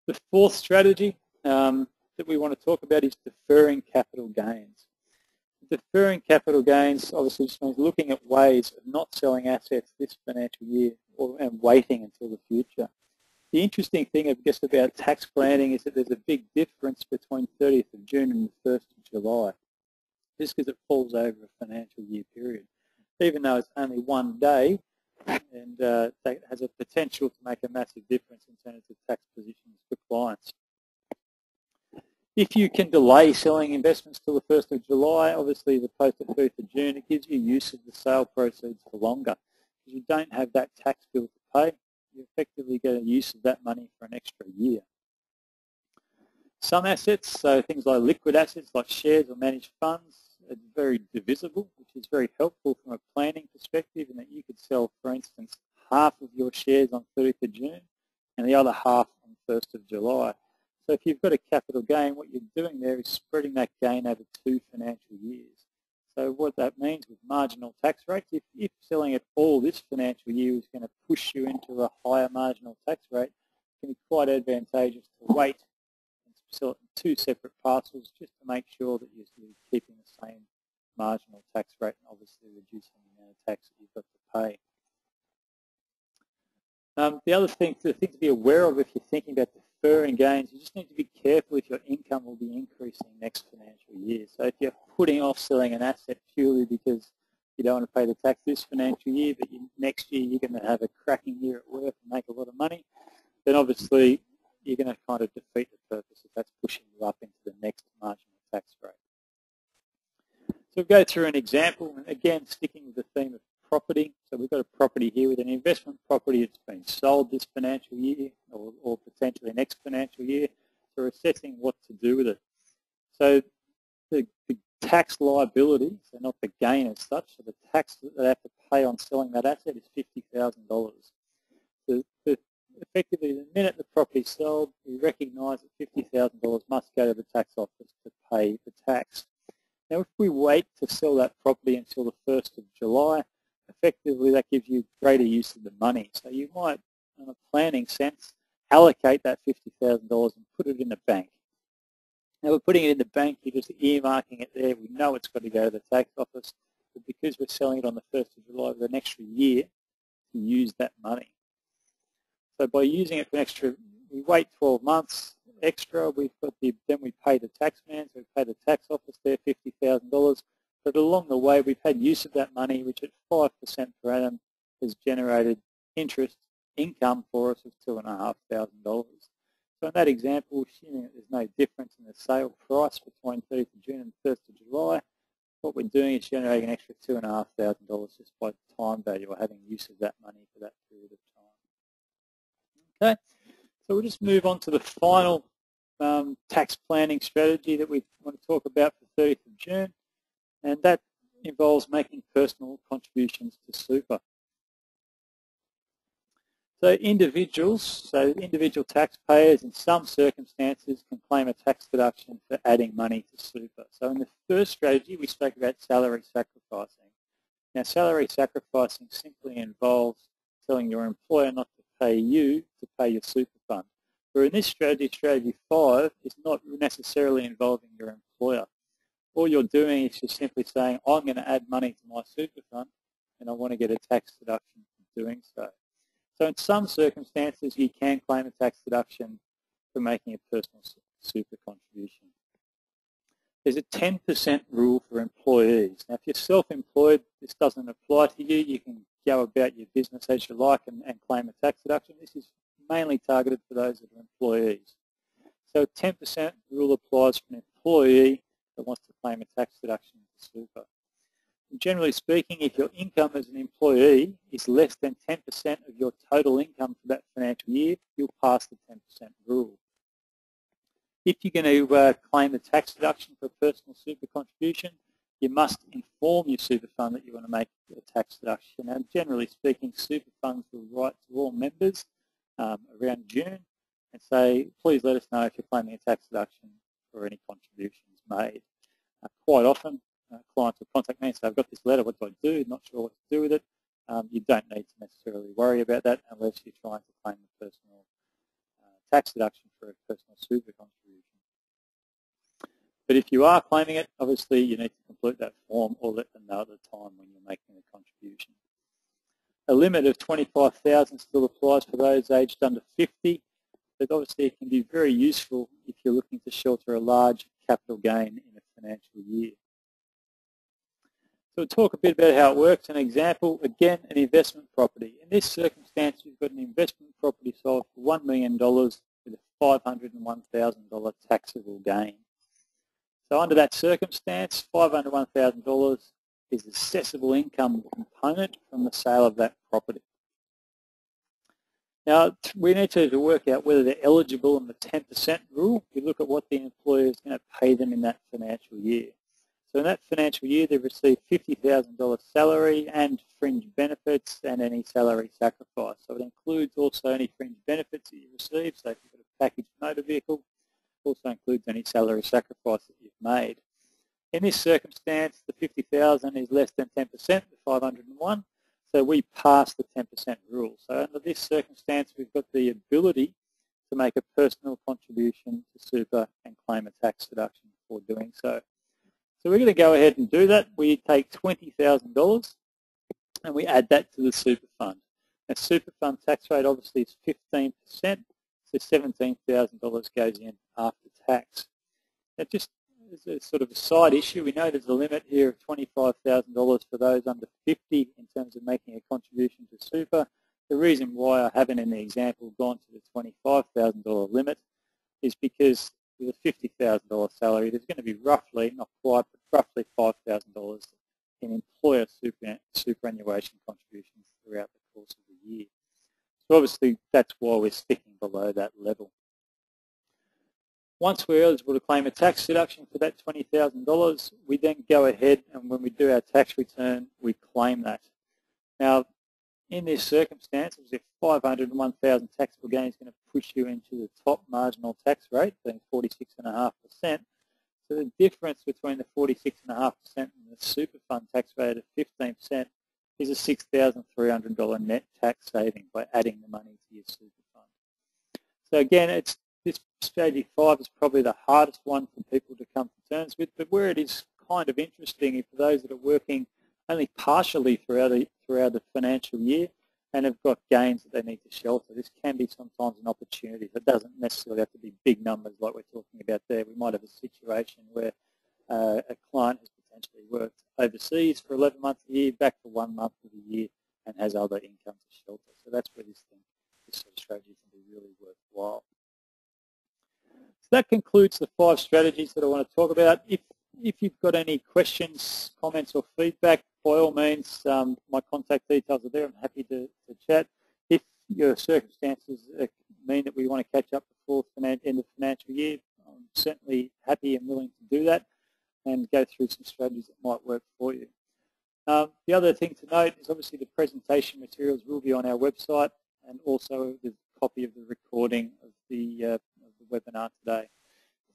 The fourth strategy that we want to talk about is deferring capital gains. Deferring capital gains obviously just means looking at ways of not selling assets this financial year and waiting until the future. The interesting thing, I guess, about tax planning is that there's a big difference between 30th of June and the 1st of July, just because it falls over a financial year period. Even though it's only one day, and that has a potential to make a massive difference in terms of tax positions for clients. If you can delay selling investments till the 1st of July, obviously the post the 1st of June, it gives you use of the sale proceeds for longer. Because you don't have that tax bill to pay, you effectively get a use of that money for an extra year. Some assets, so things like liquid assets like shares or managed funds, are very divisible, which is very helpful from a planning perspective, in that you could sell, for instance, half of your shares on 30th of June and the other half on 1st of July. So if you've got a capital gain, what you're doing there is spreading that gain over 2 financial years. So what that means with marginal tax rates, if selling it all this financial year is going to push you into a higher marginal tax rate, it can be quite advantageous to wait and sell it in 2 separate parcels just to make sure that you're keeping the same marginal tax rate and obviously reducing the amount of tax that you've got to pay. The other thing to be aware of if you're thinking about deferring gains, you just need to be careful if your income will be increasing next financial year. So if you're putting off selling an asset purely because you don't want to pay the tax this financial year, but next year you're going to have a cracking year at work and make a lot of money, then obviously you're going to kind of defeat the purpose if that's pushing you up into the next marginal tax rate. So we'll go through an example, and again sticking with the theme of property. So we've got a property here with an investment property that's been sold this financial year or potentially next financial year. So we're assessing what to do with it. So the tax liability, so not the gain as such, so the tax that they have to pay on selling that asset is $50,000. So effectively, the minute the property is sold, we recognise that $50,000 must go to the tax office to pay the tax. Now, if we wait to sell that property until the 1st of July, effectively that gives you greater use of the money. So you might, in a planning sense, allocate that $50,000 and put it in the bank. Now, we're putting it in the bank, you're just earmarking it there. We know it's got to go to the tax office, but because we're selling it on the 1st of July, with an extra year to use that money. So by using it for an extra, we wait 12 months extra, then we pay the tax man, so we pay the tax office there $50,000. But along the way, we've had use of that money, which at 5% per annum has generated interest income for us of $2,500. So in that example, assuming that there's no difference in the sale price between 30th of June and 1st of July, what we're doing is generating an extra $2,500 just by time value or having use of that money for that period of time. Okay, so we'll just move on to the final tax planning strategy that we want to talk about for 30th of June. And that involves making personal contributions to super. So individual taxpayers in some circumstances can claim a tax deduction for adding money to super. So in the first strategy, we spoke about salary sacrificing. Now, salary sacrificing simply involves telling your employer not to pay you to pay your super fund. Where in this strategy, strategy 5, is not necessarily involving your employer. All you're doing is just simply saying, I'm going to add money to my super fund and I want to get a tax deduction for doing so. So in some circumstances, you can claim a tax deduction for making a personal super contribution. There's a 10% rule for employees. Now, if you're self-employed, this doesn't apply to you. You can go about your business as you like and claim a tax deduction. This is mainly targeted for those that are employees. So a 10% rule applies for an employee that wants to claim a tax deduction to super. And generally speaking, if your income as an employee is less than 10% of your total income for that financial year, you'll pass the 10% rule. If you're going to claim a tax deduction for a personal super contribution, you must inform your super fund that you want to make a tax deduction. And generally speaking, super funds will write to all members around June and say, please let us know if you're claiming a tax deduction for any contributions made. Quite often, clients will contact me and say, I've got this letter, what do I do? Not sure what to do with it. You don't need to necessarily worry about that unless you're trying to claim a personal tax deduction for a personal super contribution. But if you are claiming it, obviously you need to complete that form or let them know at the time when you're making the contribution. A limit of $25,000 still applies for those aged under 50, but obviously it can be very useful if you're looking to shelter a large capital gain in a financial year. So we'll talk a bit about how it works. An example, again, an investment property. In this circumstance, you've got an investment property sold for $1 million with a $501,000 taxable gain. So under that circumstance, $501,000 is the assessable income component from the sale of that property. Now, we need to work out whether they're eligible in the 10% rule. We look at what the employer is going to pay them in that financial year. So in that financial year, they've received $50,000 salary and fringe benefits and any salary sacrifice. So it includes also any fringe benefits that you receive. So if you've got a packaged motor vehicle, it also includes any salary sacrifice that you've made. In this circumstance, the $50,000 is less than 10%, the 501. So we pass the 10% rule. So under this circumstance, we've got the ability to make a personal contribution to super and claim a tax deduction for doing so. So we're going to go ahead and do that. We take $20,000 and we add that to the super fund. Now, super fund tax rate obviously is 15%, so $17,000 goes in after tax. Now, just as a sort of a side issue, we know there's a limit here of $25,000 for those under 50 in terms of making a contribution to super. The reason why I haven't in the example gone to the $25,000 limit is because with a $50,000 salary, there's going to be roughly, not quite, but roughly $5,000 in employer superannuation contributions throughout the course of the year. So obviously that's why we're sticking below that level. Once we're eligible to claim a tax deduction for that $20,000, we then go ahead and when we do our tax return, we claim that. Now, in this circumstance, if $501,000 taxable gain is going to push you into the top marginal tax rate, being 46.5%. So the difference between the 46.5% and the super fund tax rate of 15% is a $6,300 net tax saving by adding the money to your super fund. So again, this strategy 5 is probably the hardest one for people to come to terms with, but where it is kind of interesting is for those that are working only partially throughout the financial year and have got gains that they need to shelter. This can be sometimes an opportunity. It doesn't necessarily have to be big numbers like we're talking about there. We might have a situation where a client has potentially worked overseas for 11 months a year, back for 1 month of the year, and has other income to shelter. So that's where this sort of strategy can be really worthwhile. So that concludes the 5 strategies that I want to talk about. If you've got any questions, comments or feedback, by all means, my contact details are there. I'm happy to chat. If your circumstances mean that we want to catch up before the end of the financial year, I'm certainly happy and willing to do that and go through some strategies that might work for you. The other thing to note is obviously the presentation materials will be on our website and also the copy of the recording of the webinar today.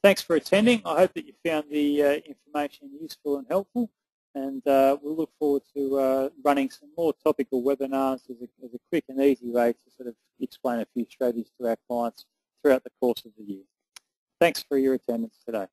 Thanks for attending. I hope that you found the information useful and helpful, and we'll look forward to running some more topical webinars as a quick and easy way to sort of explain a few strategies to our clients throughout the course of the year. Thanks for your attendance today.